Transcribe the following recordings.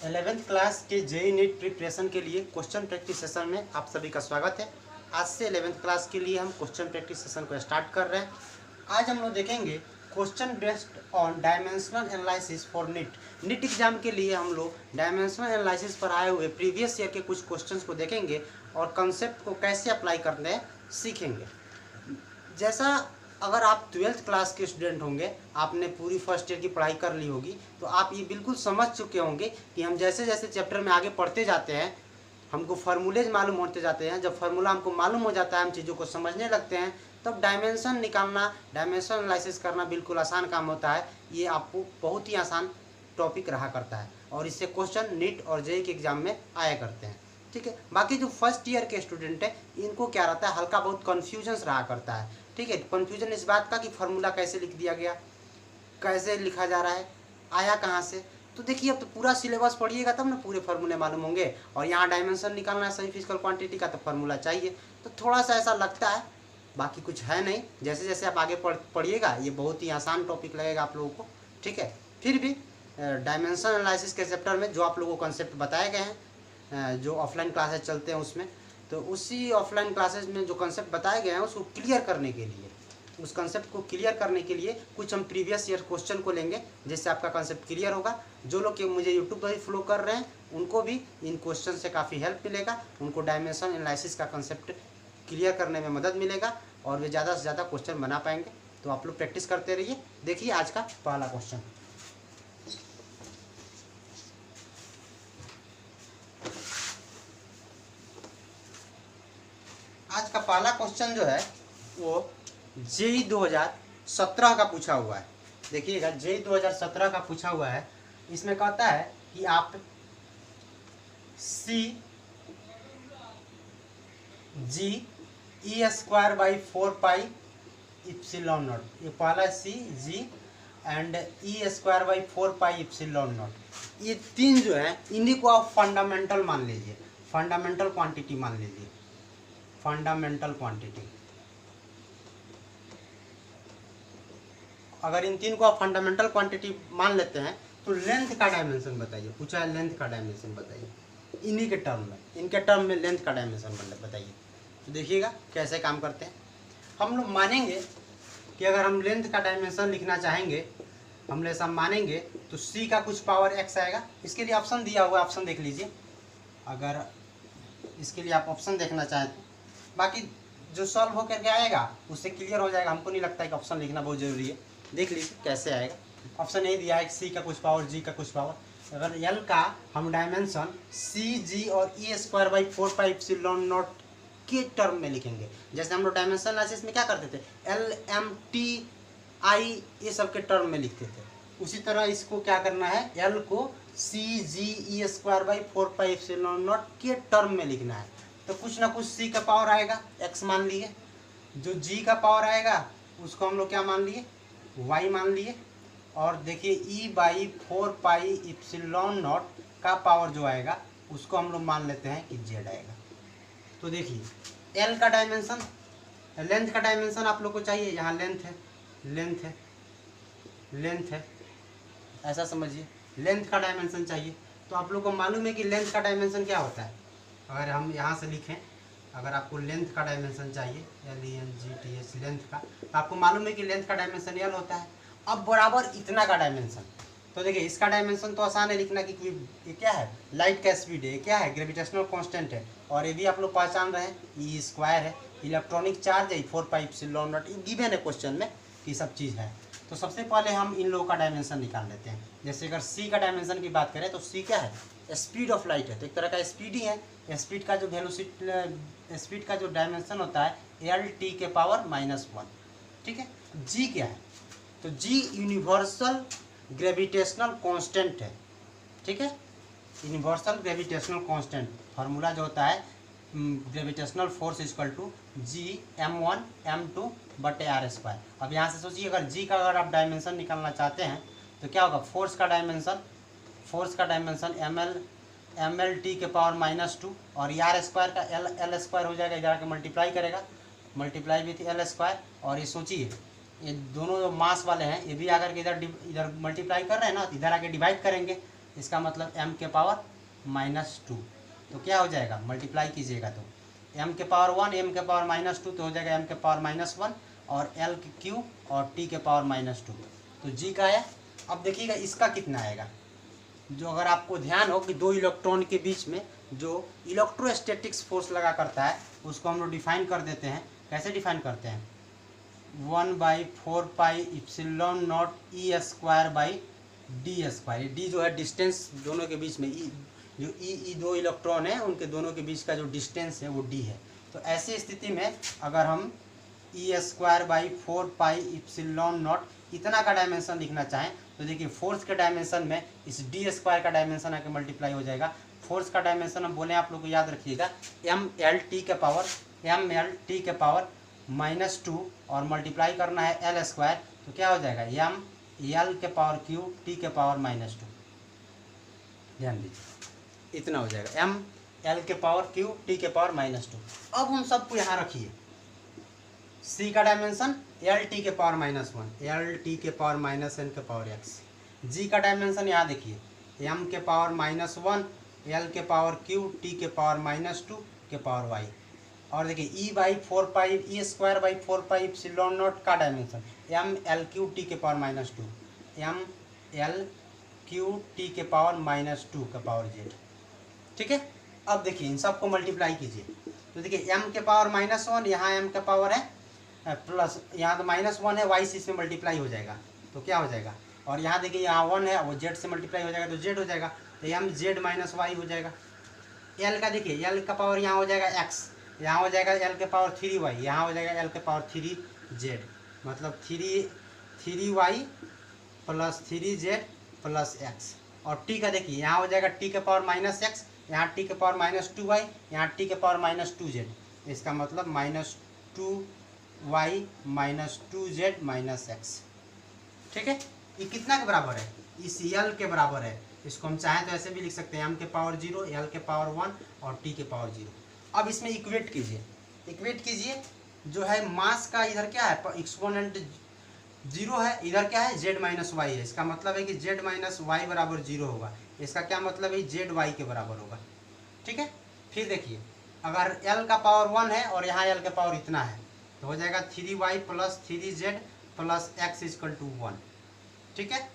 11th class के JEE NEET preparation के लिए क्वेश्चन प्रैक्टिस सेशन में आप सभी का स्वागत है। आज से 11th क्लास के लिए हम क्वेश्चन प्रैक्टिस सेशन को स्टार्ट कर रहे हैं। आज हम लोग देखेंगे question based on dimensional analysis for NEET exam के लिए हम लोग डायमेंशनल एनालिसिस पर आए हुए प्रीवियस ईयर के कुछ क्वेश्चंस को देखेंगे और कंसेप्ट को कैसे अप्लाई करते हैं सीखेंगे। जैसा अगर आप 12th क्लास के स्टूडेंट होंगे, आपने पूरी फर्स्ट ईयर की पढ़ाई कर ली होगी, तो आप ये बिल्कुल समझ चुके होंगे कि हम जैसे जैसे चैप्टर में आगे पढ़ते जाते हैं हमको फार्मूलेज मालूम होते जाते हैं। जब फार्मूला हमको मालूम हो जाता है, हम चीज़ों को समझने लगते हैं, तब डायमेंशन निकालना, डायमेंशन एनालिसिस करना बिल्कुल आसान काम होता है। ये आपको बहुत ही आसान टॉपिक रहा करता है और इससे क्वेश्चन नीट और जेईई के एग्जाम में आया करते हैं। ठीक है, बाकी जो फर्स्ट ईयर के स्टूडेंट है इनको क्या रहता है, हल्का बहुत कन्फ्यूजन्स रहा करता है। ठीक है, कन्फ्यूजन इस बात का कि फार्मूला कैसे लिख दिया गया, कैसे लिखा जा रहा है, आया कहाँ से। तो देखिए, अब तो पूरा सिलेबस पढ़िएगा तब ना पूरे फार्मूले मालूम होंगे। और यहाँ डायमेंशन निकालना है सही फिजिकल क्वांटिटी का, तो फार्मूला चाहिए। तो थोड़ा सा ऐसा लगता है, बाकी कुछ है नहीं। जैसे जैसे आप आगे पढ़िएगा ये बहुत ही आसान टॉपिक लगेगा आप लोगों को। ठीक है, फिर भी डायमेंशन एनालिसिस के चैप्टर में जो आप लोगों को कंसेप्ट बताए गए हैं, जो ऑफलाइन क्लासेस चलते हैं उसमें, तो उसी ऑफलाइन क्लासेस में जो कंसेप्ट बताए गए हैं उसको क्लियर करने के लिए, उस कंसेप्ट को क्लियर करने के लिए कुछ हम प्रीवियस ईयर क्वेश्चन को लेंगे, जिससे आपका कंसेप्ट क्लियर होगा। जो लोग कि मुझे यूट्यूब पर ही फॉलो कर रहे हैं उनको भी इन क्वेश्चन से काफ़ी हेल्प मिलेगा, उनको डायमेंशन एनालिसिस का कंसेप्ट क्लियर करने में मदद मिलेगा और वे ज़्यादा से ज़्यादा क्वेश्चन बना पाएंगे। तो आप लोग प्रैक्टिस करते रहिए। देखिए आज का पहला क्वेश्चन, आज का पहला क्वेश्चन जो है वो जेईई 2017 का पूछा हुआ है। देखिएगा, जेईई 2017 का पूछा हुआ है। इसमें कहता है कि आप c G e square by 4 pi epsilon naught, ये पहला c G and e square by 4 pi epsilon naught, ये तीन जो है इन्हीं को आप फंडामेंटल मान लीजिए, फंडामेंटल क्वांटिटी मान लीजिए, फंडामेंटल क्वांटिटी। अगर इन तीन को आप फंडामेंटल क्वांटिटी मान लेते हैं तो लेंथ का डायमेंशन बताइए, पूछा है लेंथ का डायमेंशन बताइए, इन्हीं के टर्म में, इनके टर्म में लेंथ का डायमेंशन बताइए। तो देखिएगा कैसे काम करते हैं। हम लोग मानेंगे कि अगर हम लेंथ का डायमेंशन लिखना चाहेंगे, हम ऐसा मानेंगे तो सी का कुछ पावर एक्स आएगा। इसके लिए ऑप्शन दिया हुआ है, ऑप्शन देख लीजिए। अगर इसके लिए आप ऑप्शन देखना चाहें तो, बाकी जो सॉल्व होकर के आएगा उससे क्लियर हो जाएगा। हमको नहीं लगता है कि ऑप्शन लिखना बहुत ज़रूरी है। देख लीजिए कैसे आएगा। ऑप्शन नहीं दिया है सी का कुछ पावर, जी का कुछ पावर। अगर एल का हम डायमेंशन सी जी और e square by 4 pi epsilon naught के टर्म में लिखेंगे, जैसे हम लोग डायमेंशन एनालिसिस में क्या करते थे, एल एम टी आई ये सब के टर्म में लिखते थे, उसी तरह इसको क्या करना है, एल को c G e square by 4 pi epsilon naught के टर्म में लिखना है। तो कुछ ना कुछ सी का पावर आएगा, एक्स मान लिए, जो जी का पावर आएगा उसको हम लोग क्या मान लिए, वाई मान लिए, और देखिए ई बाई 4 पाई इप्सिलॉन नॉट का पावर जो आएगा उसको हम लोग मान लेते हैं कि जेड आएगा। तो देखिए एल का डायमेंशन, लेंथ का डायमेंशन आप लोग को चाहिए, यहाँ लेंथ है, लेंथ है, लेंथ है, ऐसा समझिए, लेंथ का डायमेंशन चाहिए। तो आप लोग को मालूम है कि लेंथ का डायमेंशन क्या होता है। अगर हम यहाँ से लिखें, अगर आपको लेंथ का डायमेंशन चाहिए, LENGTH लेंथ का, तो आपको मालूम है कि लेंथ का डायमेंशन L होता है। अब बराबर इतना का डायमेंशन, तो देखिए इसका डायमेंशन तो आसान है लिखना कि ये क्या है, लाइट का स्पीड है, ये क्या है, ग्रेविटेशनल कांस्टेंट है, और ये भी आप लोग पहचान रहे हैं ई स्क्वायर है, इलेक्ट्रॉनिक चार्ज है 4 पाई इप्सिलॉन नॉट, ये गिवन है क्वेश्चन में कि सब चीज़ है। तो सबसे पहले हम इन लोगों का डायमेंशन निकाल लेते हैं। जैसे अगर सी का डायमेंशन की बात करें तो सी क्या है, स्पीड ऑफ लाइट है, तो एक तरह का स्पीड ही है। स्पीड का जो वेलोसिटी, स्पीड का जो डायमेंशन होता है LT के पावर -1। ठीक है, जी क्या है, तो जी यूनिवर्सल ग्रेविटेशनल कांस्टेंट है। ठीक है, यूनिवर्सल ग्रेविटेशनल कांस्टेंट फार्मूला जो होता है, gravitational force equal to G m1m2/r²। अब यहाँ से सोचिए, अगर जी का अगर आप डायमेंशन निकालना चाहते हैं तो क्या होगा, फोर्स का डायमेंशन ML/T के पावर -2, और R स्क्वायर का L स्क्वायर हो जाएगा, इधर आके मल्टीप्लाई करेगा, मल्टीप्लाई विथ L स्क्वायर। और ये सोचिए ये दोनों जो मास वाले हैं ये भी आकर के इधर मल्टीप्लाई कर रहे हैं ना, इधर आके डिवाइड करेंगे, इसका मतलब m के पावर -2, तो क्या हो जाएगा, मल्टीप्लाई कीजिएगा तो m के पावर 1 m के पावर -2 तो हो जाएगा m के पावर -1 और l क्यू और t के पावर -2, तो g का आया। अब देखिएगा इसका कितना आएगा, जो अगर आपको ध्यान हो कि दो इलेक्ट्रॉन के बीच में जो इलेक्ट्रोस्टैटिक्स फोर्स लगा करता है उसको हम लोग डिफाइन कर देते हैं। कैसे डिफाइन करते हैं, 1/4πε0 E²/d²। डी जो है डिस्टेंस दोनों के बीच में, जो ई दो इलेक्ट्रॉन है उनके दोनों के बीच का जो डिस्टेंस है वो डी है। तो ऐसी स्थिति में अगर हम E²/4πε0 इतना का डायमेंशन लिखना चाहें तो देखिए फोर्स के डायमेंशन में इस d² का डायमेंशन आके मल्टीप्लाई हो जाएगा। फोर्स का डायमेंशन हम बोले, आप लोग को याद रखिएगा ml t के पावर -2 और मल्टीप्लाई करना है l², तो क्या हो जाएगा m l के पावर क्यू t के पावर -2। ध्यान दीजिए इतना हो जाएगा m l के पावर क्यू t के पावर -2। अब हम सबको यहाँ रखिए, c का डायमेंशन l t के पावर -1 l t के पावर -n के पावर x। g का डायमेंशन यहाँ देखिए m के पावर -1 l के पावर q t के पावर -2 के पावर y। और देखिए E²/4πε0 का dimension m l q t के power -2 m l q t के पावर -2 के पावर z। ठीक है, अब देखिए इन सबको मल्टीप्लाई कीजिए तो देखिए m के पावर -1 यहाँ m का पावर है प्लस, यहाँ तो -1 है, y से इसमें मल्टीप्लाई हो जाएगा तो क्या हो जाएगा, और यहाँ देखिए यहाँ 1 है वो z से मल्टीप्लाई हो जाएगा तो z हो जाएगा, तो m z - y हो जाएगा। l का देखिए l का पावर यहाँ हो जाएगा x, यहाँ हो जाएगा l के पावर 3y, यहाँ हो जाएगा l के पावर 3z, मतलब 3y + 3z + x। और t का देखिए यहाँ हो जाएगा t के पावर -x, यहाँ t के पावर -2y, यहाँ t के पावर -2z, इसका मतलब -2y - 2z - x। ठीक है, ये कितना के बराबर है, इस l के बराबर है। इसको हम चाहें तो ऐसे भी लिख सकते हैं m के पावर 0 l के पावर 1 और t के पावर 0। अब इसमें इक्वेट कीजिए जो है मास का इधर क्या है, एक्सपोनेंट 0 है, इधर क्या है z - y है, इसका मतलब है कि z - y बराबर 0 होगा। इसका क्या मतलब है, z y के बराबर होगा। ठीक है, फिर देखिए अगर l का पावर 1 है और यहाँ l का पावर इतना है तो हो जाएगा 3y + 3z + x = 1। ठीक है,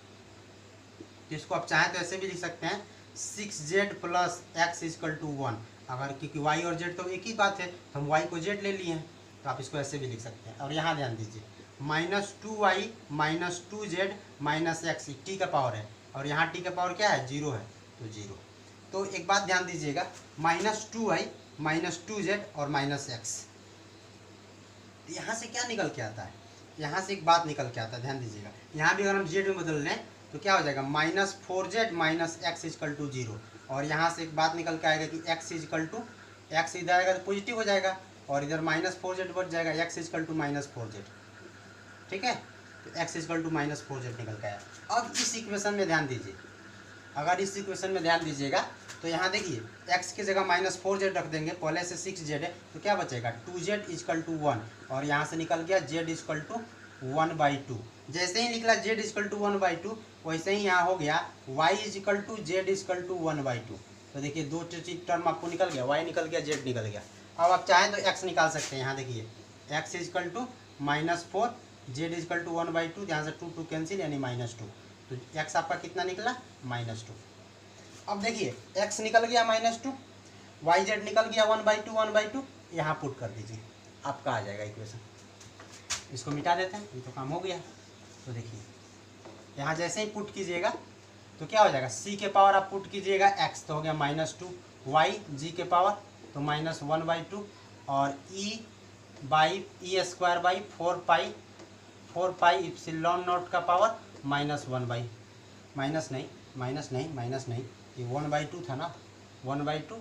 जिसको आप चाहें तो ऐसे भी लिख सकते हैं 6z + x = 1। अगर क्योंकि y और z तो एक ही बात है तो हम y को z ले लिए हैं तो आप इसको ऐसे भी लिख सकते हैं। और यहाँ ध्यान दीजिए -2y - 2z - x t का पावर है और यहाँ t का पावर क्या है, 0 है तो 0। तो एक बात ध्यान दीजिएगा -2y - 2z और -x, यहाँ से क्या निकल के आता है, यहाँ से एक बात निकल के आता है, ध्यान दीजिएगा। यहाँ भी अगर हम z में बदल लें तो क्या हो जाएगा -4z - x = 0। और यहाँ से एक बात निकल के आएगा कि x इधर आएगा तो पॉजिटिव हो जाएगा और इधर -4z बच जाएगा, x = -4z। ठीक है, तो x = -4z निकल के आया। अब इस इक्वेशन में ध्यान दीजिए, अगर इस इक्वेशन में ध्यान दीजिएगा तो यहाँ देखिए x की जगह -4z रख देंगे, पहले से 6z है तो क्या बचेगा 2z = 1 और यहाँ से निकल गया z = 1/2। जैसे ही निकला z = 1/2 वैसे ही यहाँ हो गया y = z = 1/2। तो देखिए दो चीज टर्म आपको निकल गया, y निकल गया, z निकल गया। अब आप चाहें तो x निकाल सकते हैं, यहाँ देखिए x = -4 z = 1/2, यहाँ से 2 कैंसिल यानी -2, तो x आपका कितना निकला -2। अब देखिए x निकल गया -2, yz निकल गया 1/2, यहाँ पुट कर दीजिए, आपका आ जाएगा इक्वेशन। इसको मिटा देते हैं, ये तो काम हो गया। तो देखिए यहाँ जैसे ही पुट कीजिएगा तो क्या हो जाएगा, c के पावर आप पुट कीजिएगा x तो हो गया -2, y g के पावर तो -1/2 और e²/4πε0 का पावर -1/, ये 1/2 था ना, 1/2।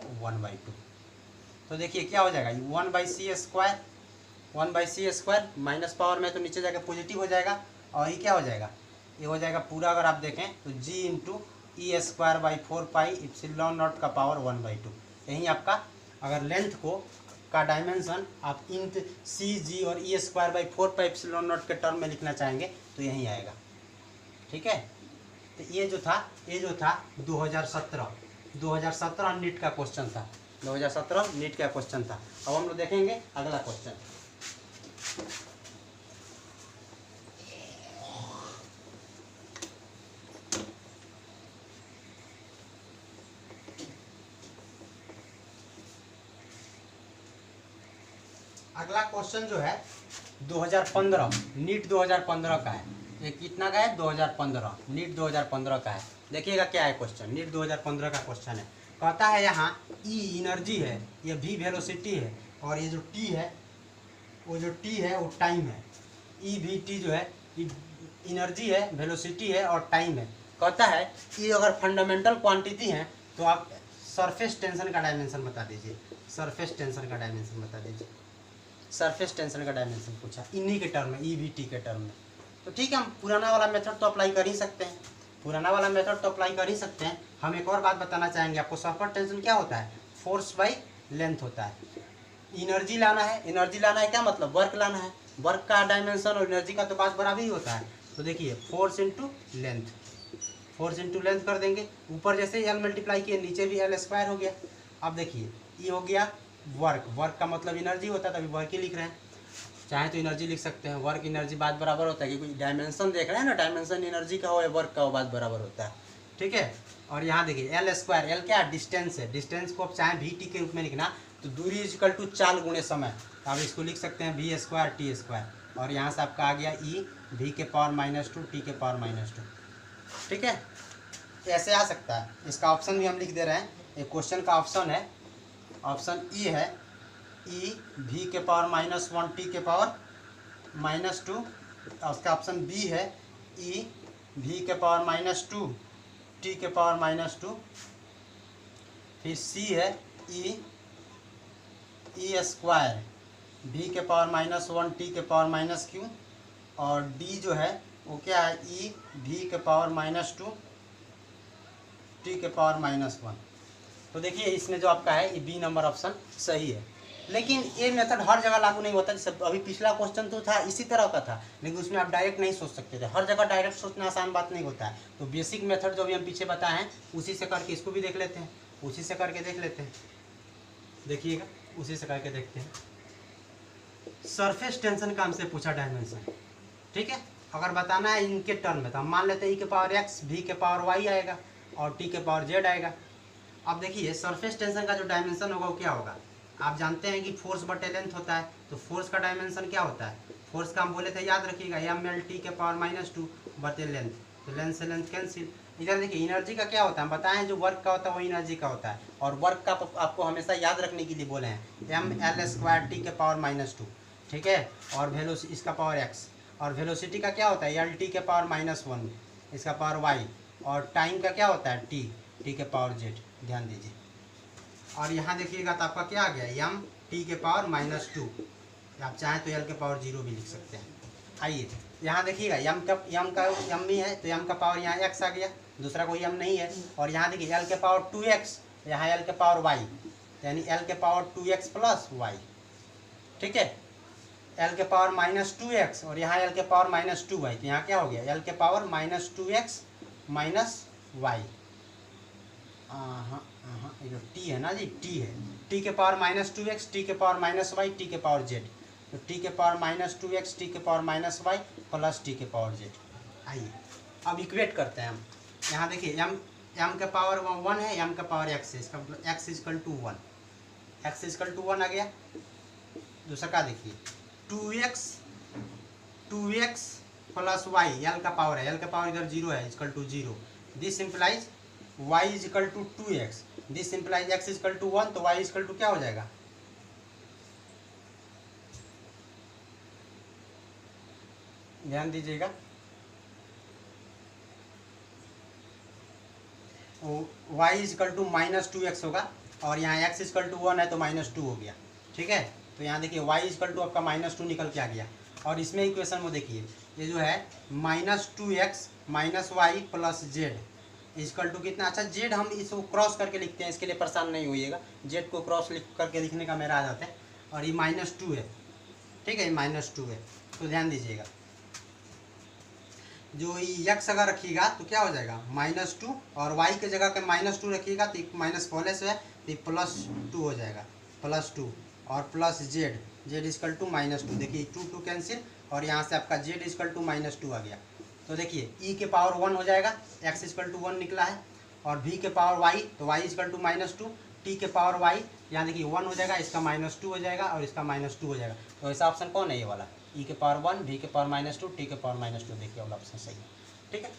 तो देखिए क्या हो जाएगा 1/c² माइनस पावर में तो नीचे जाकर पॉजिटिव हो जाएगा और ये क्या हो जाएगा, ये हो जाएगा पूरा। अगर आप देखें तो g × E²/4πε0 का पावर 1/2। यही आपका अगर लेंथ को का डायमेंशन आप इन c g और E²/4πε0 के टर्म में लिखना चाहेंगे तो यही आएगा। ठीक है, तो ये जो था ये जो था 2017 नीट का क्वेश्चन था, 2017 नीट का क्वेश्चन था। अब हम लोग देखेंगे अगला क्वेश्चन। अगला क्वेश्चन जो है 2015 नीट 2015 का है। ये कितना का है? 2015 नीट 2015 का है। देखिएगा क्या है क्वेश्चन, नीट 2015 का क्वेश्चन है। कहता है यहाँ ई एनर्जी है, ये वी वेलोसिटी है, और ये जो टी है वो टाइम है। ई वी टी जो है एनर्जी है, वेलोसिटी है और टाइम है। कहता है ये अगर फंडामेंटल क्वांटिटी है तो आप सरफेस टेंशन का डायमेंशन बता दीजिए। सरफेस टेंशन का डायमेंशन बता दीजिए। सरफेस टेंशन का डायमेंशन पूछा इन्हीं के टर्म में, ई वी टी के टर्म में। तो ठीक है, हम पुराना वाला मेथड तो अप्लाई कर ही सकते हैं, हम एक और बात बताना चाहेंगे आपको। सरफेस टेंशन क्या होता है? फोर्स बाई लेंथ होता है। एनर्जी लाना है क्या मतलब? वर्क लाना है। वर्क का डायमेंशन और एनर्जी का तो बात बराबर ही होता है। तो देखिए फोर्स इंटू लेंथ कर देंगे। ऊपर जैसे एल मल्टीप्लाई किए, नीचे भी एल स्क्वायर हो गया। अब देखिए ये हो गया वर्क का मतलब एनर्जी होता है, तभी वर्क ही लिख रहे हैं। चाहे तो एनर्जी लिख सकते हैं, वर्क एनर्जी बात बराबर होता है, क्योंकि डायमेंशन देख रहे हैं ना, डायमेंशन एनर्जी का हो या वर्क का हो, बात बराबर होता है। ठीक है, और यहाँ देखिए एल स्क्वायर, एल क्या डिस्टेंस है, डिस्टेंस को आप चाहे वी टी के रूप में लिखना, तो दूरी इक्वल टू चाल गुणे समय, तो आप इसको लिख सकते हैं वी स्क्वायर टी स्क्वायर, और यहाँ से आपका आ गया ई वी के पावर -2 टी के पावर -2। ठीक है, ऐसे आ सकता है। इसका ऑप्शन भी हम लिख दे रहे हैं। एक क्वेश्चन का ऑप्शन है, ऑप्शन ई है ई वी के पावर -1 टी के पावर -2। उसका ऑप्शन बी है ई वी के पावर -2 टी के पावर -2। फिर सी है ई स्क्वायर वी के पावर -1 टी के पावर -q, और डी जो है वो क्या है? ई वी के पावर -2 टी के पावर -1। तो देखिए इसमें जो आपका है ये बी नंबर ऑप्शन सही है। लेकिन ये मेथड हर जगह लागू नहीं होता। जैसे अभी पिछला क्वेश्चन तो था इसी तरह का था, लेकिन उसमें आप डायरेक्ट नहीं सोच सकते थे। हर जगह डायरेक्ट सोचना आसान बात नहीं होता है। तो बेसिक मेथड जो भी हम पीछे बताए हैं उसी से करके इसको भी देख लेते हैं, देखिएगा उसी से करके देखते हैं। सरफेस टेंशन का हमसे पूछा डायमेंशन। ठीक है, अगर बताना है इनके टर्म में, तो हम मान लेते हैं ई के पावर x वी के पावर y आएगा और टी के पावर z आएगा। अब देखिए सरफेस टेंशन का जो डायमेंशन होगा वो क्या होगा? आप जानते हैं कि फोर्स बटे लेंथ होता है। तो फोर्स का डायमेंशन क्या होता है? फोर्स का हम बोले थे, याद रखिएगा, एम एल टी के पावर -2 बटे लेंथ। तो लेंथ से लेंथ कैंसिल। इधर देखिए एनर्जी का क्या होता है? हम बताएं जो वर्क का होता है वो एनर्जी का होता है, और वर्क का आपको हमेशा याद रखने के लिए बोले हैं ml² टी के पावर -2। ठीक है, और वेलोसिटी इसका पावर x, और वेलोसिटी का क्या होता है? एल टी के पावर -1 इसका पावर y, और टाइम का क्या होता है? टी के पावर z। ध्यान दीजिए, और यहाँ देखिएगा तो आपका क्या आ गया? m टी के पावर -2। आप चाहें तो l के पावर 0 भी लिख सकते हैं। आइए यहाँ देखिएगा m ही है, तो m का पावर यहाँ x आ गया, दूसरा कोई m नहीं है। और यहाँ देखिए l के पावर 2x, यहाँ l के पावर y, यानी l के पावर 2x प्लस y। ठीक है, l के पावर -2x और यहाँ l के पावर -2y, तो यहाँ क्या हो गया? l के पावर -2x -y। हाँ, ये जो t है ना जी, t है, t के पावर -2x टी के पावर -y टी के पावर z। तो टी के पावर -2x टी के पावर -y प्लस टी के पावर z। आइए अब इक्वेट करते हैं हम। यहाँ देखिए m का पावर 1 है, m का पावर x है, इसका मतलब x = 1, x = 1 आ गया। दूसरा का देखिए 2x प्लस y, l का पावर है, l का पावर इधर 0 है, = 0। This implies y = 2x, this implies x = 1, तो y = क्या हो जाएगा? ध्यान दीजिएगा, y = -2x होगा, और यहाँ x = 1 है तो -2 हो गया। ठीक है, तो यहाँ देखिए y = आपका -2 निकल के आ गया। और इसमें इक्वेशन में देखिए ये जो है -2x -y प्लस z = कितना? अच्छा z हम इसको क्रॉस करके लिखते हैं, इसके लिए परेशान नहीं होइएगा, z को क्रॉस करके लिखने का मेरा आ जाता है। और ये -2 है, ठीक है, ये -2 है। तो ध्यान दीजिएगा जो यक्स अगर रखिएगा तो क्या हो जाएगा -2, और वाई की जगह के -2 रखिएगा तो माइनस पहले से है तो +2 हो जाएगा, +2, और plus Z, Z is equal to -2, देखिए 2 कैंसिल, और यहाँ से आपका जेड इजकल टू -2 आ गया। तो देखिए ई के पावर 1 हो जाएगा, एक्स इजकल टू 1 निकला है, और v के पावर वाई तो y इजकल टू -2, t के पावर y यहाँ देखिए 1 हो जाएगा, इसका -2 हो जाएगा और इसका -2 हो जाएगा। तो ऐसा ऑप्शन कौन है? ये वाला, e के पावर 1, v के पावर -2, t के पावर -2, देखिए वाला ऑप्शन सही है। ठीक है,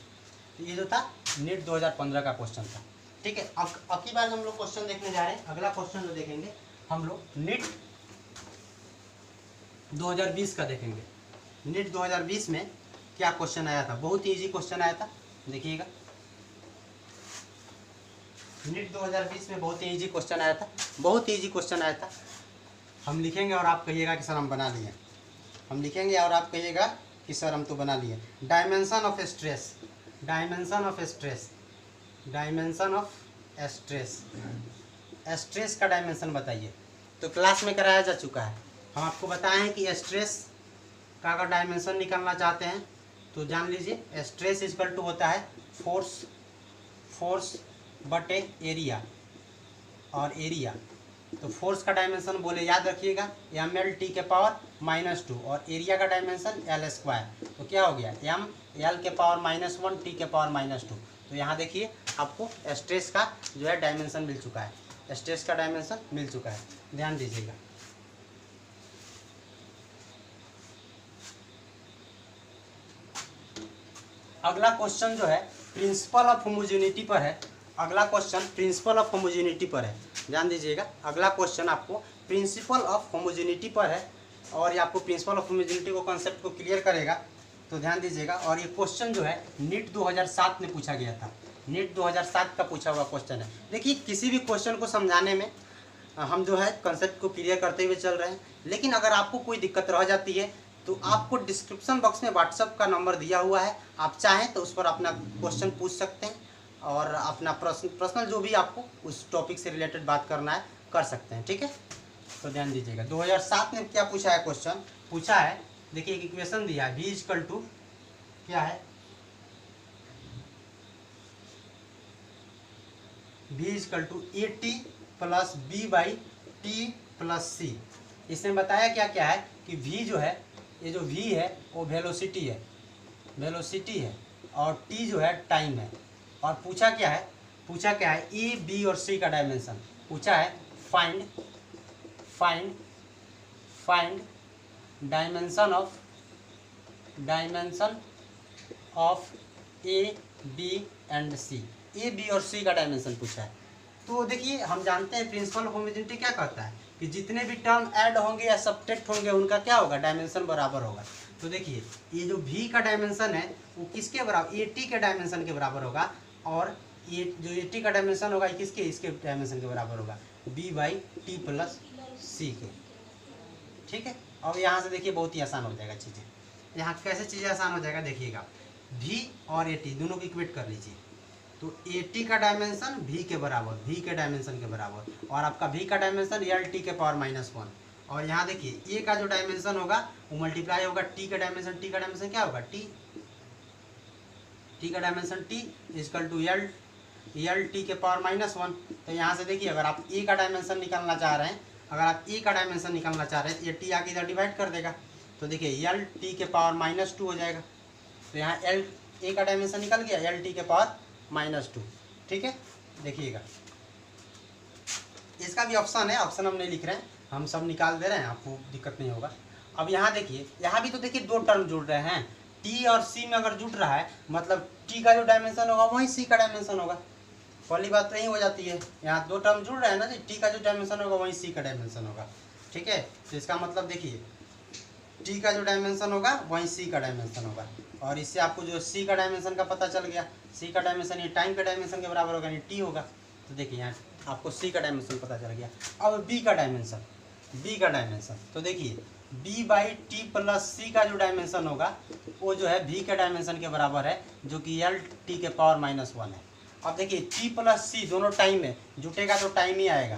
तो ये जो था नीट 2015 का क्वेश्चन था। ठीक है, अब की बार हम लोग क्वेश्चन देखने जा रहे हैं। अगला क्वेश्चन जो देखेंगे हम लोग नीट 2020 का देखेंगे। नीट 2020 में क्या क्वेश्चन आया था? बहुत ही ईजी क्वेश्चन आया था, देखिएगा। नीट 2020 में बहुत ही ईजी क्वेश्चन आया था, बहुत ही ईजी क्वेश्चन आया था। हम लिखेंगे और आप कहिएगा कि सर हम बना लिए, हम लिखेंगे और आप कहिएगा कि सर हम तो बना लिए। Dimension of stress, dimension of stress, dimension of stress, stress का डायमेंशन बताइए। तो क्लास में कराया जा चुका है, हम आपको बताए हैं कि स्ट्रेस का अगर डायमेंशन निकालना चाहते हैं तो जान लीजिए स्ट्रेस इक्वल टू होता है फोर्स बटे एरिया, और एरिया तो फोर्स का डायमेंशन बोले याद रखिएगा ml/t के पावर -2, और एरिया का डायमेंशन l²। तो क्या हो गया ml के पावर -1, t के पावर -2। तो यहाँ देखिए आपको स्ट्रेस का जो है डायमेंशन मिल चुका है, स्ट्रेस का डायमेंशन मिल चुका है, ध्यान दीजिएगा। अगला क्वेश्चन जो है प्रिंसिपल ऑफ होमोजेनिटी पर है। अगला क्वेश्चन प्रिंसिपल ऑफ होमोजेनिटी पर है, ध्यान दीजिएगा। अगला क्वेश्चन आपको प्रिंसिपल ऑफ होमोजेनिटी पर है, और ये आपको प्रिंसिपल ऑफ होमोजेनिटी को कॉन्सेप्ट को क्लियर करेगा, तो ध्यान दीजिएगा। और ये क्वेश्चन जो है नीट 2007 में पूछा गया था, नीट 2007 का पूछा हुआ क्वेश्चन है। देखिए किसी भी क्वेश्चन को समझाने में हम जो है कॉन्सेप्ट को क्लियर करते हुए चल रहे हैं, लेकिन अगर आपको कोई दिक्कत रह जाती है तो आपको डिस्क्रिप्शन बॉक्स में व्हाट्सएप का नंबर दिया हुआ है, आप चाहें तो उस पर अपना क्वेश्चन पूछ सकते हैं, और अपना पर्सनल जो भी आपको उस टॉपिक से रिलेटेड बात करना है कर सकते हैं। ठीक है, तो ध्यान दीजिएगा 2007 में क्या पूछा है क्वेश्चन, पूछा है देखिए एक इक्वेशन दिया है, v इक्वल टू क्या है, v equal to AT plus B/T plus C। इसने बताया क्या क्या है कि v जो है, ये जो v है वो वेलोसिटी है, वेलोसिटी है, और t जो है टाइम है। और पूछा क्या है, पूछा क्या है E, B और C का डायमेंशन पूछा है। Find dimension of A, B and C, A, B और C का डायमेंशन पूछा है। तो देखिए हम जानते हैं प्रिंसिपल ऑफ होमोजेनिटी क्या कहता है कि जितने भी टर्म ऐड होंगे या सब्ट्रैक्ट होंगे उनका क्या होगा, डायमेंशन बराबर होगा। तो देखिए ये जो v का डायमेंशन है वो किसके बराबर, AT के डायमेंशन के बराबर होगा, और ये जो AT का डायमेंशन होगा किसके, इसके डायमेंशन के बराबर होगा, B/T प्लस C के। ठीक है, और यहाँ से देखिए बहुत ही आसान हो जाएगा चीज़ें। यहाँ कैसे चीज़ें आसान हो जाएगा देखिएगा, v और AT दोनों को इक्वेट कर लीजिए। तो AT का डायमेंशन v के बराबर, v के डायमेंशन के बराबर, और आपका v का डायमेंशन LT के पावर -1, और यहाँ देखिए a का जो डायमेंशन होगा वो मल्टीप्लाई होगा t का डायमेंशन, t का डायमेंशन क्या होगा, t का dimension t equal to LT के पावर -1। तो यहाँ से देखिए अगर आप a का डायमेंशन निकालना चाह रहे हैं, अगर आप a का डायमेंशन निकालना चाह रहे हैं तो AT आके इधर डिवाइड कर देगा, तो देखिए LT के पावर -2 हो जाएगा। तो यहाँ a का डायमेंशन निकल गया, LT के पावर -2। ठीक है, देखिएगा इसका भी ऑप्शन है, ऑप्शन हम नहीं लिख रहे हैं, हम सब निकाल दे रहे हैं, आपको दिक्कत नहीं होगा। अब यहाँ देखिए, यहाँ भी तो देखिए दो टर्म जुड़ रहे हैं, t और c में अगर जुड़ रहा है मतलब t का जो डायमेंशन होगा वही c का डायमेंशन होगा। पहली बात तो यही हो जाती है, यहाँ दो टर्म जुड़ रहे हैं ना जी, t का जो डायमेंशन होगा वही c का डायमेंशन होगा। ठीक है, तो इसका मतलब देखिए t का जो डायमेंशन होगा वही c का डायमेंशन होगा, और इससे आपको जो c का डायमेंशन का पता चल गया, c का डायमेंशन ये टाइम के डायमेंशन के बराबर होगा, यानी t होगा। तो देखिए यहाँ आपको c का डायमेंशन पता चल गया। अब b का डायमेंशन, तो देखिए B/T प्लस C का जो डायमेंशन होगा वो जो है v के डायमेंशन के बराबर है, जो कि LT के पावर -1 है। अब देखिए T प्लस C दोनों टाइम में जुटेगा तो टाइम ही आएगा,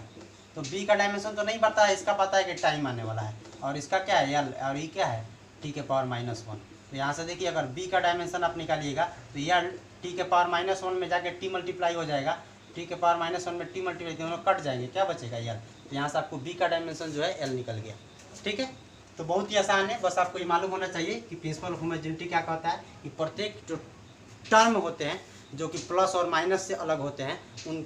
तो b का डायमेंशन तो नहीं पता है, इसका पता है कि टाइम आने वाला है, और इसका क्या है L, और ये क्या है T के पावर -1। तो यहाँ से देखिए अगर b का डायमेंशन आप निकालिएगा तो यह t के पावर -1 में जाके t मल्टीप्लाई हो जाएगा, t के पावर -1 में t मल्टीप्लाई, दोनों कट जाएंगे, क्या बचेगा l। तो यहाँ से आपको b का डायमेंशन जो है l निकल गया। ठीक है, तो बहुत ही आसान है, बस आपको ये मालूम होना चाहिए कि प्रिंसिपल ऑफ होमोजेनिटी क्या कहता है कि प्रत्येक जो टर्म होते हैं जो कि प्लस और माइनस से अलग होते हैं, उन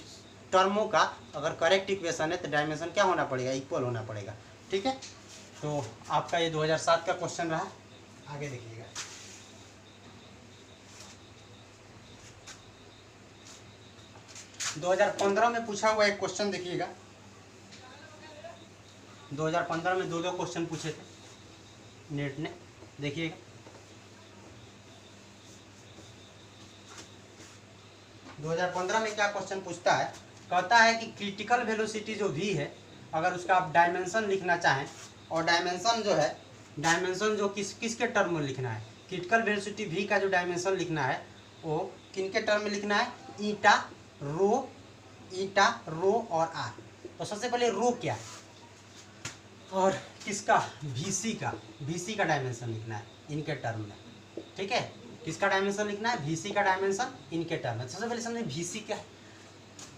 टर्मों का अगर करेक्ट इक्वेशन है तो डायमेंशन क्या होना पड़ेगा, इक्वल होना पड़ेगा। ठीक है, तो आपका ये 2007 का क्वेश्चन रहा। आगे देखिएगा, दो 2015 में पूछा हुआ एक क्वेश्चन देखिएगा। 2015 में दो क्वेश्चन पूछे थे नेट ने, देखिएगा। 2015 में क्या क्वेश्चन पूछता है, कहता है कि क्रिटिकल वेलोसिटी जो v है, अगर उसका आप डायमेंशन लिखना चाहें, और डायमेंशन जो है, डायमेंशन जो किसके टर्म में लिखना है, क्रिटिकल वेलोसिटी v का जो डायमेंशन लिखना है वो किनके टर्म में लिखना है, ईटा रो और r। तो सबसे पहले रो क्या है और किसका, vc का डायमेंशन लिखना है इनके टर्म में। ठीक है, किसका डायमेंशन लिखना है, vc का डायमेंशन इनके टर्म में। सबसे पहले समझे vc क्या है।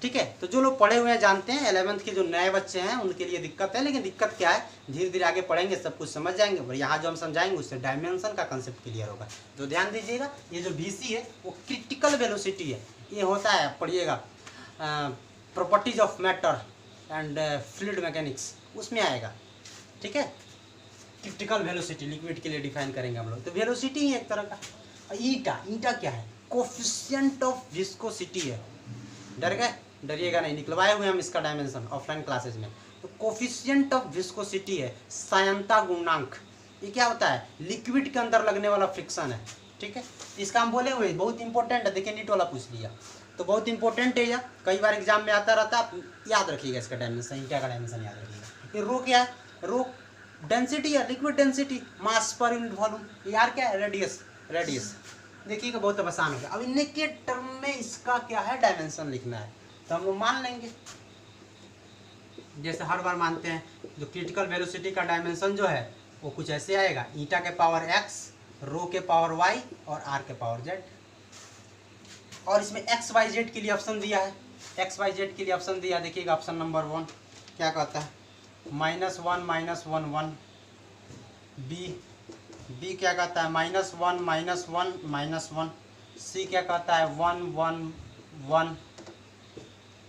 ठीक है, तो जो लोग पढ़े हुए हैं जानते हैं, 11th के जो नए बच्चे हैं उनके लिए दिक्कत है, लेकिन दिक्कत क्या है, धीरे धीरे आगे पढ़ेंगे सब कुछ समझ जाएंगे। और यहाँ जो हम समझाएंगे उससे डायमेंशन का कंसेप्ट क्लियर होगा। तो ध्यान दीजिएगा, ये जो vc है वो क्रिटिकल वेलोसिटी है। ये होता है, पढ़िएगा properties of matter and fluid mechanics, उसमें आएगा। ठीक है, क्रिटिकल वेलोसिटी लिक्विड के लिए डिफाइन करेंगे हम लोग। तो वेलोसिटी ही एक तरह का। ईटा क्या है, कोफिशिएंट ऑफ विस्कोसिटी है। डर गए, डरिएगा नहीं, निकलवाए हुए हम इसका डायमेंशन ऑफलाइन क्लासेज में। तो कोफिशिएंट ऑफ विस्कोसिटी है सायंता गुणांक। ये क्या होता है, लिक्विड के अंदर लगने वाला फ्रिक्शन है। ठीक है, इसका हम बोले हुए बहुत इंपॉर्टेंट है, देखिए नीट वाला पूछ लिया तो बहुत इंपॉर्टेंट है, यह कई बार एग्जाम में आता रहता है, आप याद रखिएगा इसका डायमेंशन, ईटा का डायमेंशन याद रखिएगा। ये रो क्या है, रो डेंसिटी है, लिक्विड डेंसिटी, मास पर यूनिट वॉल्यूम। यार क्या है, रेडियस। देखिएगा बहुत आसान होगा। अब इनके टर्म में इसका क्या है, डायमेंशन लिखना है, तो हम लोग मान लेंगे जैसे हर बार मानते हैं। जो क्रिटिकल वेलोसिटी का डायमेंशन जो है वो कुछ ऐसे आएगा, ईटा के पावर x, रो के पावर y और r के पावर z। और इसमें x y z के लिए ऑप्शन दिया है, x y z के लिए ऑप्शन दिया, देखिएगा ऑप्शन नंबर 1 क्या कहता है, -1 -1 1। बी क्या कहता है, -1 -1 -1। सी क्या कहता है, 1 1 1।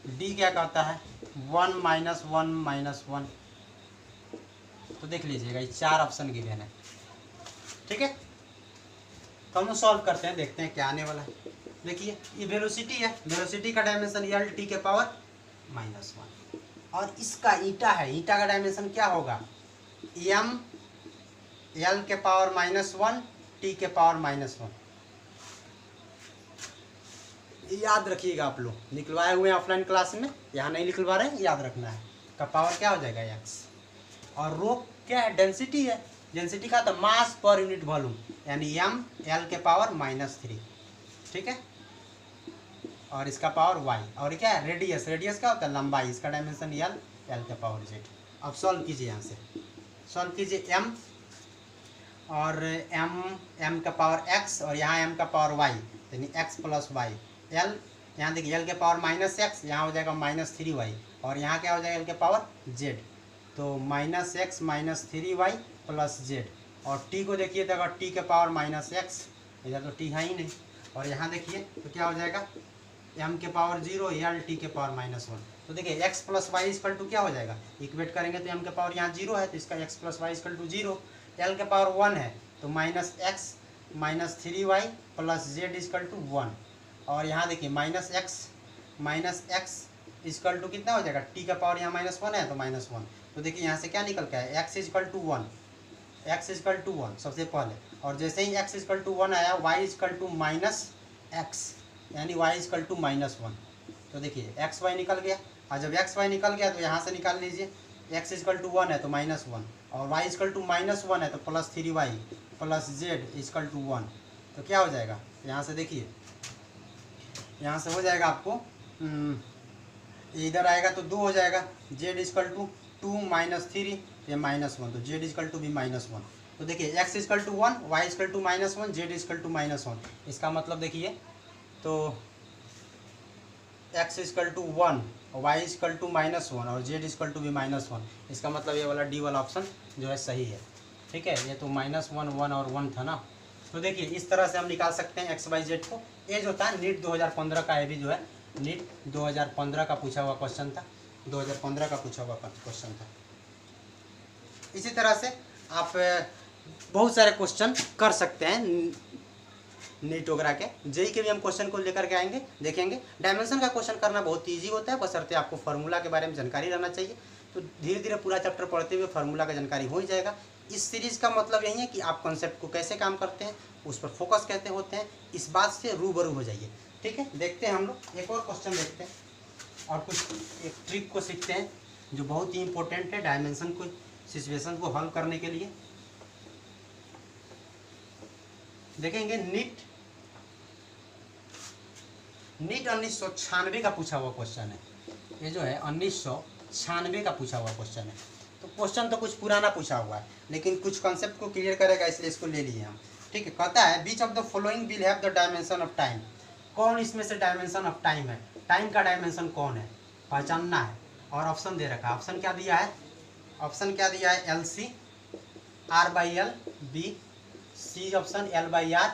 डी क्या कहता है, 1 -1 -1। तो देख लीजिएगा ये 4 ऑप्शन गिवन है। ठीक है, तो हम लोग सॉल्व करते हैं, देखते हैं क्या आने वाला है। देखिए ये वेलोसिटी है, वेलोसिटी का डायमेंशन एल टी के पावर -1, और इसका ईटा है, ईटा का डायमेंशन क्या होगा, एम एल के पावर -1 टी के पावर -1। याद रखिएगा आप लोग, निकलवाए हुए हैं ऑफलाइन क्लास में, यहाँ नहीं निकलवा रहे हैं, याद रखना है। का पावर क्या हो जाएगा एक्स, और रो क्या है, डेंसिटी है, डेंसिटी का तो मास पर यूनिट वॉल्यूम, यानी एम एल के पावर -3। ठीक है, और इसका पावर वाई, और क्या है रेडियस, रेडियस क्या होता है, लंबाई, इसका डायमेंशन एल एल के पावर जेड। अब सॉल्व कीजिए, यहाँ से सॉल्व कीजिए, एम और एम का पावर एक्स और यहाँ एम का पावर वाई, यानी एक्स प्लस वाई। एल, यहाँ देखिए एल के पावर -x, यहाँ हो जाएगा -3y, और यहाँ क्या हो जाएगा एल के पावर z, तो -x -3y प्लस z। और t को देखिए तो अगर t के पावर -x, इधर तो t है ही नहीं, और यहाँ देखिए तो क्या हो जाएगा m के पावर 0 एल t के पावर -1। तो देखिए x plus Y equal to क्या हो जाएगा, इक्वेट करेंगे तो m के पावर यहाँ 0 है, तो इसका x plus Y equal to 0, l के पावर 1 है तो -x -3y plus z equal to 1। और यहाँ देखिए -x इक्वल टू कितना हो जाएगा, t का पावर यहाँ -1 है तो -1। तो देखिए यहाँ से क्या निकल के आया, x equal to 1, x equal to 1 सबसे पहले, और जैसे ही x इक्वल टू 1 आया, y इक्वल टू -x, यानी y इक्वल टू -1। तो देखिए एक्स वाई निकल गया, और जब एक्स वाई निकल गया तो यहाँ से निकाल लीजिए, x इक्वल टू 1 है तो -1, और y इक्वल टू -1 है तो +3y plus z equal to 1। तो क्या हो जाएगा, यहाँ से देखिए, यहाँ से हो जाएगा आपको इधर आएगा तो 2 हो जाएगा, z इक्वल टू 2 -3 ये -1, तो z इक्वल टू भी -1। तो देखिए x equal to 1, y equal to -1, z equal to -1। इसका मतलब देखिए तो x equal to 1, y equal to -1 और z इजकल टू भी -1। इसका मतलब ये वाला डी वाला ऑप्शन जो है सही है। ठीक है, ये तो -1, 1 और 1 था ना। तो देखिए इस तरह से हम निकाल सकते हैं x, y, z को। ये जो था नीट 2015 का, ये भी जो है नीट 2015 का पूछा हुआ क्वेश्चन था, 2015 का पूछा हुआ क्वेश्चन था। इसी तरह से आप बहुत सारे क्वेश्चन कर सकते हैं नीट वगैरह के। जेई के भी हम क्वेश्चन को लेकर के आएंगे, देखेंगे। डायमेंशन का क्वेश्चन करना बहुत ईजी होता है, बशर्ते आपको फार्मूला के बारे में जानकारी रहना चाहिए। तो धीरे धीरे पूरा चैप्टर पढ़ते हुए फार्मूला का जानकारी हो ही जाएगा। इस सीरीज़ का मतलब यही है कि आप कॉन्सेप्ट को कैसे काम करते हैं, उस पर फोकस कैसे होते हैं, इस बात से रूबरू हो जाइए। ठीक है, देखते हैं हम लोग एक और क्वेश्चन देखते हैं और कुछ एक ट्रिक को सीखते हैं जो बहुत ही इंपॉर्टेंट है डायमेंशन को, सिचुएशन को हल करने के लिए। देखेंगे नीट 1996 का पूछा हुआ क्वेश्चन है। ये जो है 1996 का पूछा हुआ क्वेश्चन है। तो क्वेश्चन तो कुछ पुराना पूछा हुआ है, लेकिन कुछ कॉन्सेप्ट को क्लियर करेगा, इसलिए इसको ले लिए हम। ठीक है, कहता है which of the following will have the dimension of time. कौन इसमें से डायमेंशन ऑफ टाइम है, टाइम का डायमेंशन कौन है, पहचानना है। और ऑप्शन दे रखा है, ऑप्शन क्या दिया है, ऑप्शन क्या दिया है, LC R/L, B C option L/R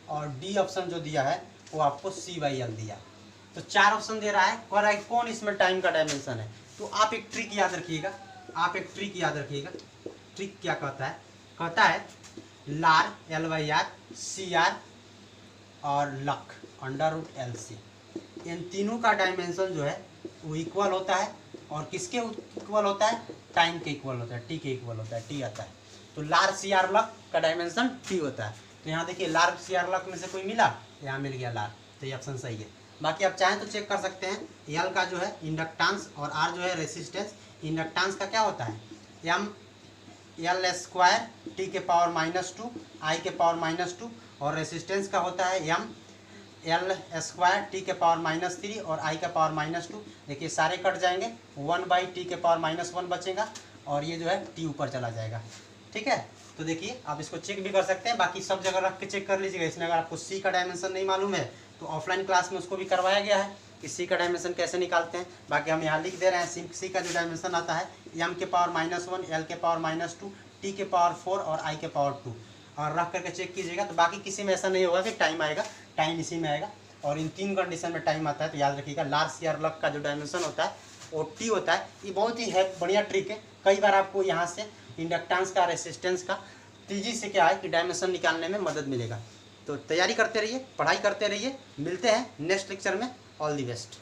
और D ऑप्शन जो दिया है वो आपको C/L दिया। तो 4 ऑप्शन दे रहा है, कह रहा है कौन इसमें टाइम का डायमेंशन है। तो आप एक ट्रिक याद रखिएगा, आप एक ट्रिक याद रखिएगा। ट्रिक क्या कहता है, कहता है लार L/R, CR और लक √LC, इन तीनों का डायमेंशन जो है वो इक्वल होता है। और किसके इक्वल होता है, टाइम के इक्वल होता है, टी के इक्वल होता है, टी आता है। तो लार CR लक का डायमेंशन टी होता है। तो यहाँ देखिए लार CR लक में से कोई मिला, यहाँ मिल गया लार, तो ये ऑप्शन सही है। बाकी आप चाहें तो चेक कर सकते हैं, L का जो है इंडक्टेंस और R जो है रेसिस्टेंस। इंडक्टेंस का क्या होता है, M/L² T⁻², I⁻², और रेसिस्टेंस का होता है M/L² T⁻³ और I⁻²। देखिए सारे कट जाएंगे, 1/T⁻1 बचेगा और ये जो है T ऊपर चला जाएगा। ठीक है, तो देखिए आप इसको चेक भी कर सकते हैं, बाकी सब जगह रख के चेक कर लीजिएगा। इसमें अगर आपको C का डायमेंशन नहीं मालूम है तो ऑफलाइन क्लास में उसको भी करवाया गया है कि C का डायमेंशन कैसे निकालते हैं। बाकी हम यहाँ लिख दे रहे हैं, C का जो डायमेंशन आता है M⁻⁻1, L⁻², T⁻4 और I⁻², और रख करके चेक कीजिएगा। तो बाकी किसी में ऐसा नहीं होगा कि टाइम आएगा, टाइम इसी में आएगा। और इन 3 कंडीशन में टाइम आता है। तो याद रखिएगा लार CR लक का जो डायमेंशन होता है वो T होता है। ये बहुत ही है बढ़िया ट्रिक है, कई बार आपको यहाँ से इंडक्टेंस का, रेसिस्टेंस का तेजी से क्या है कि डायमेंशन निकालने में मदद मिलेगा। तो तैयारी करते रहिए, पढ़ाई करते रहिए। मिलते हैं नेक्स्ट लेक्चर में। All the best.